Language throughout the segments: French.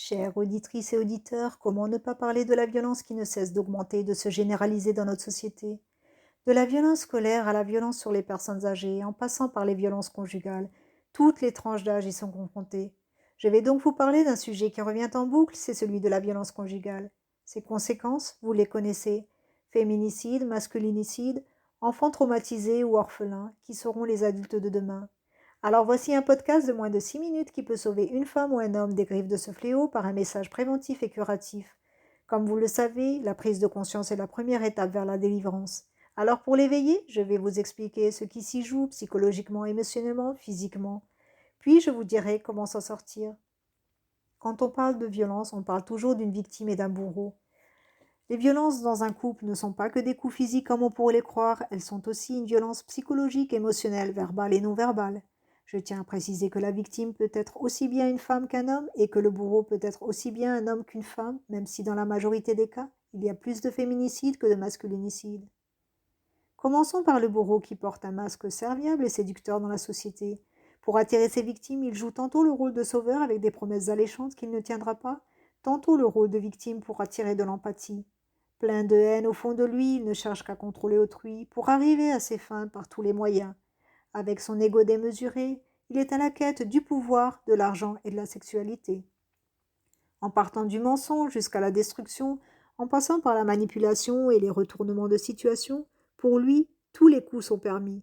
Chères auditrices et auditeurs, comment ne pas parler de la violence qui ne cesse d'augmenter et de se généraliser dans notre société? De la violence scolaire à la violence sur les personnes âgées, en passant par les violences conjugales, toutes les tranches d'âge y sont confrontées. Je vais donc vous parler d'un sujet qui revient en boucle, c'est celui de la violence conjugale. Ses conséquences, vous les connaissez. Féminicide, masculinicide, enfants traumatisés ou orphelins, qui seront les adultes de demain. Alors voici un podcast de moins de 6 minutes qui peut sauver une femme ou un homme des griffes de ce fléau par un message préventif et curatif. Comme vous le savez, la prise de conscience est la première étape vers la délivrance. Alors pour l'éveiller, je vais vous expliquer ce qui s'y joue psychologiquement, émotionnellement, physiquement. Puis je vous dirai comment s'en sortir. Quand on parle de violence, on parle toujours d'une victime et d'un bourreau. Les violences dans un couple ne sont pas que des coups physiques comme on pourrait les croire, elles sont aussi une violence psychologique, émotionnelle, verbale et non verbale. Je tiens à préciser que la victime peut être aussi bien une femme qu'un homme et que le bourreau peut être aussi bien un homme qu'une femme, même si dans la majorité des cas, il y a plus de féminicide que de masculinicide. Commençons par le bourreau qui porte un masque serviable et séducteur dans la société. Pour attirer ses victimes, il joue tantôt le rôle de sauveur avec des promesses alléchantes qu'il ne tiendra pas, tantôt le rôle de victime pour attirer de l'empathie. Plein de haine au fond de lui, il ne cherche qu'à contrôler autrui pour arriver à ses fins par tous les moyens. Avec son ego démesuré, il est à la quête du pouvoir, de l'argent et de la sexualité. En partant du mensonge jusqu'à la destruction, en passant par la manipulation et les retournements de situation, pour lui, tous les coups sont permis.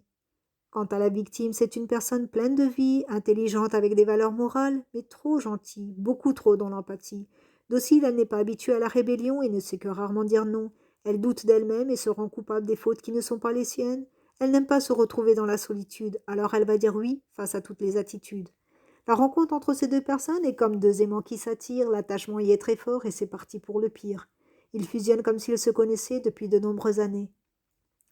Quant à la victime, c'est une personne pleine de vie, intelligente avec des valeurs morales, mais trop gentille, beaucoup trop dans l'empathie. Docile, elle n'est pas habituée à la rébellion et ne sait que rarement dire non. Elle doute d'elle-même et se rend coupable des fautes qui ne sont pas les siennes. Elle n'aime pas se retrouver dans la solitude, alors elle va dire oui face à toutes les attitudes. La rencontre entre ces deux personnes est comme deux aimants qui s'attirent, l'attachement y est très fort et c'est parti pour le pire. Ils fusionnent comme s'ils se connaissaient depuis de nombreuses années.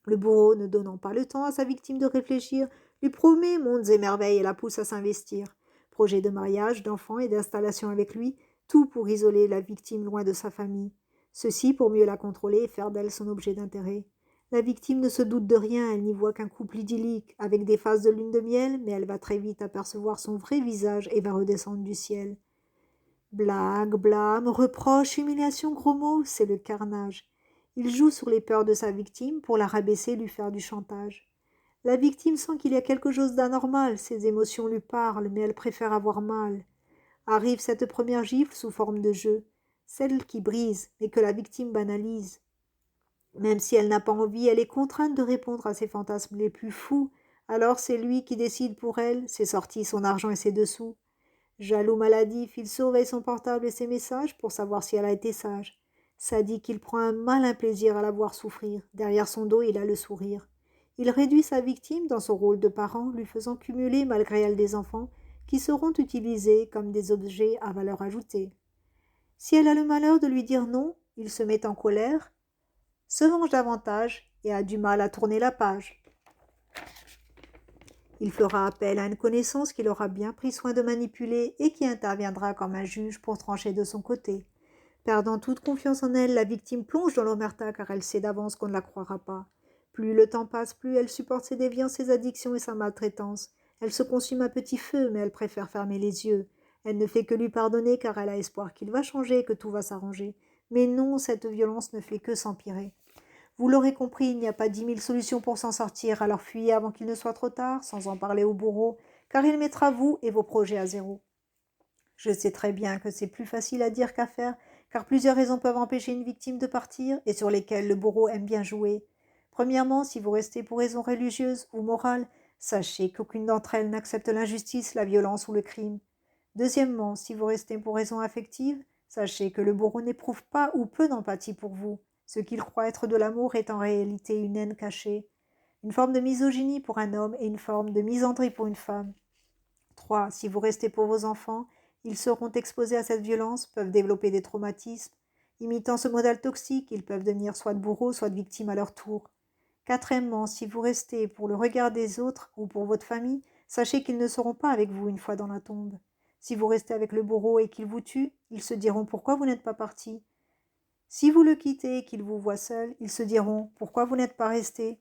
Le bourreau, ne donnant pas le temps à sa victime de réfléchir, lui promet mondes et merveilles et la pousse à s'investir. Projet de mariage, d'enfants et d'installation avec lui, tout pour isoler la victime loin de sa famille. Ceci pour mieux la contrôler et faire d'elle son objet d'intérêt. La victime ne se doute de rien, elle n'y voit qu'un couple idyllique, avec des phases de lune de miel, mais elle va très vite apercevoir son vrai visage et va redescendre du ciel. Blagues, blâmes, reproches, humiliations, gros mots, c'est le carnage. Il joue sur les peurs de sa victime pour la rabaisser et lui faire du chantage. La victime sent qu'il y a quelque chose d'anormal, ses émotions lui parlent, mais elle préfère avoir mal. Arrive cette première gifle sous forme de jeu, celle qui brise, mais que la victime banalise. Même si elle n'a pas envie, elle est contrainte de répondre à ses fantasmes les plus fous. Alors c'est lui qui décide pour elle, ses sorties, son argent et ses dessous. Jaloux maladif, il surveille son portable et ses messages pour savoir si elle a été sage. Sadique, il prend un malin plaisir à la voir souffrir. Derrière son dos, il a le sourire. Il réduit sa victime dans son rôle de parent, lui faisant cumuler malgré elle des enfants qui seront utilisés comme des objets à valeur ajoutée. Si elle a le malheur de lui dire non, il se met en colère, se venge davantage et a du mal à tourner la page. Il fera appel à une connaissance qu'il aura bien pris soin de manipuler et qui interviendra comme un juge pour trancher de son côté. Perdant toute confiance en elle, la victime plonge dans l'omerta car elle sait d'avance qu'on ne la croira pas. Plus le temps passe, plus elle supporte ses déviances, ses addictions et sa maltraitance. Elle se consume à petit feu, mais elle préfère fermer les yeux. Elle ne fait que lui pardonner car elle a espoir qu'il va changer et que tout va s'arranger. Mais non, cette violence ne fait que s'empirer. Vous l'aurez compris, il n'y a pas 10 000 solutions pour s'en sortir, alors fuyez avant qu'il ne soit trop tard, sans en parler au bourreau, car il mettra vous et vos projets à zéro. Je sais très bien que c'est plus facile à dire qu'à faire, car plusieurs raisons peuvent empêcher une victime de partir, et sur lesquelles le bourreau aime bien jouer. Premièrement, si vous restez pour raisons religieuses ou morales, sachez qu'aucune d'entre elles n'accepte l'injustice, la violence ou le crime. Deuxièmement, si vous restez pour raisons affectives, sachez que le bourreau n'éprouve pas ou peu d'empathie pour vous. Ce qu'il croit être de l'amour est en réalité une haine cachée, une forme de misogynie pour un homme et une forme de misandrie pour une femme. 3. Si vous restez pour vos enfants, ils seront exposés à cette violence, peuvent développer des traumatismes. Imitant ce modèle toxique, ils peuvent devenir soit de bourreaux, soit de victimes à leur tour. Quatrièmement, si vous restez pour le regard des autres ou pour votre famille, sachez qu'ils ne seront pas avec vous une fois dans la tombe. Si vous restez avec le bourreau et qu'il vous tue, ils se diront pourquoi vous n'êtes pas parti. Si vous le quittez et qu'ils vous voient seul, ils se diront « Pourquoi vous n'êtes pas resté ?»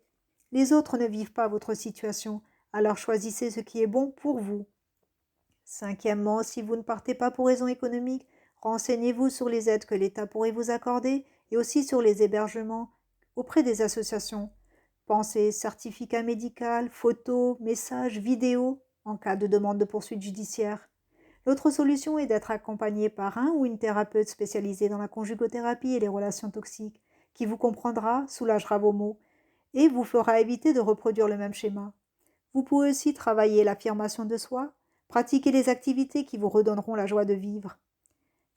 Les autres ne vivent pas votre situation, alors choisissez ce qui est bon pour vous. Cinquièmement, si vous ne partez pas pour raison économique, Renseignez-vous sur les aides que l'État pourrait vous accorder et aussi sur les hébergements auprès des associations. Pensez certificat médical, photos, messages, vidéos en cas de demande de poursuite judiciaire. L'autre solution est d'être accompagné par un ou une thérapeute spécialisée dans la conjugothérapie et les relations toxiques, qui vous comprendra, soulagera vos maux et vous fera éviter de reproduire le même schéma. Vous pouvez aussi travailler l'affirmation de soi, pratiquer les activités qui vous redonneront la joie de vivre.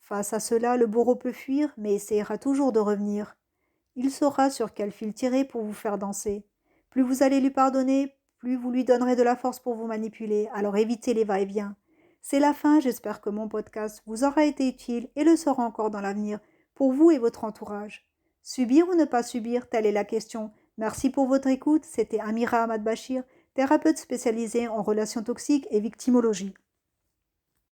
Face à cela, le bourreau peut fuir, mais essayera toujours de revenir. Il saura sur quel fil tirer pour vous faire danser. Plus vous allez lui pardonner, plus vous lui donnerez de la force pour vous manipuler, alors évitez les va-et-vient. C'est la fin, j'espère que mon podcast vous aura été utile et le sera encore dans l'avenir, pour vous et votre entourage. Subir ou ne pas subir, telle est la question. Merci pour votre écoute, c'était Amira Ahmad Bachir, thérapeute spécialisée en relations toxiques et victimologie.